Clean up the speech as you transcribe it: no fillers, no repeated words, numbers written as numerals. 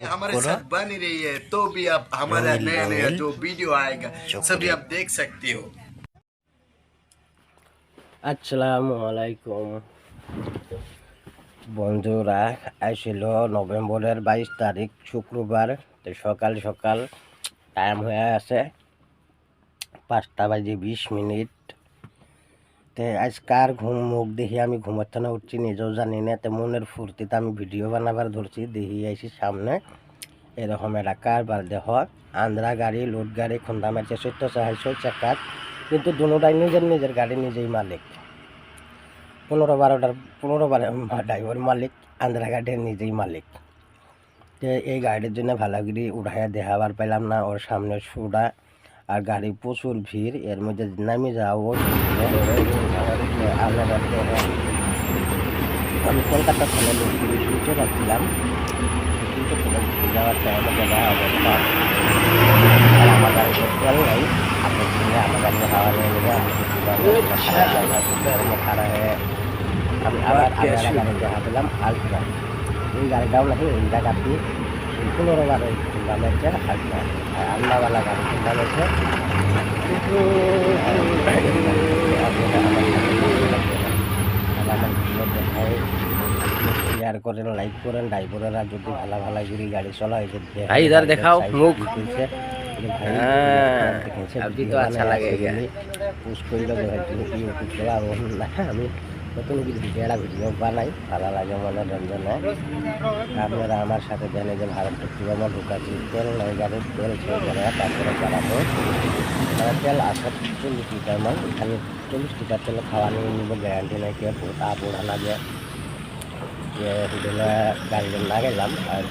हमारे साथ बनी रही है तो भी आप हमारा नया नया जो वीडियो आएगा सभी आप देख सकते हो। আসসালামু আলাইকুম বন্ধুরা, আসছিল নভেম্বরের 22 তারিখ শুক্রবার। তো সকাল সকাল টাইম হয়ে আছে 5:20। তো আজকার ঘুম মুখ দেখি আমি ঘুমাতে না উঠছি, নিজেও জানি না। তো মনের ফুর্তিতে আমি ভিডিও বানাবার ধরছি, দেখি আইসি সামনে এরকম একটা কারবার দেখ আন্ধ্রা গাড়ি লোড গাড়ি খুন্দা মারছে 1400 চাকার, কিন্তু দুটাই নিজের নিজের গাড়ি নিজেই মালিক। 15-12 ড্রাইভার মালিক, আন্ধ্রা গাড়ির নিজেই মালিক। তো এই গাড়ির জন্য ভালোগিরি উঠাইয়া দেখাবার পেলাম না, ওর সামনে সুডা আর গাড়ি প্রচুর ভিড়। এর মধ্যে নামে যাওয়া আমি কলকাতা থেকে লোকগুলি ঘুরতে পারছিলাম, কিন্তু ঘুরে যাওয়ার টাইমে দেখা অবস্থা আর আমার গাড়িতে তেল নেই। আপনার সঙ্গে আমার গাড়ি হাওয়া নিয়ে নেবে, আমি খারাপ হয়ে আমি আবার গাড়ি দেখা পেলাম আলট্রা। এই গাড়িটাও নাকি এই জায়গাটি 15 বার দাম হচ্ছে আলট্রা, আল্লাহওয়ালা গাড়ি দাম হচ্ছে। কিন্তু আমার ভিডিও দেখায় শেয়ার করেন, লাইক করেন। ড্রাইভারেরা যদি ভালো ভালো করে গাড়ি চলা হয়েছে দেখাও মুখ আমি নতুন ভিডিও বানাই, ভালো লাগে মনোরঞ্জনে। আপনারা আমার সাথে জানে যে ভারত আমার ঢুকাচ্ছি তেল নাই, গাড়ির তেল ছেড়ে করে তারপরে চালাবো। তেল আসে 40 লিটার মান, এখানে 40 লিটার তেল খাওয়া নিয়ে নিব, গ্যারান্টি নাই কে পোড়া লাগে। যে হোটেলে গাড়ি লাগাইলাম আর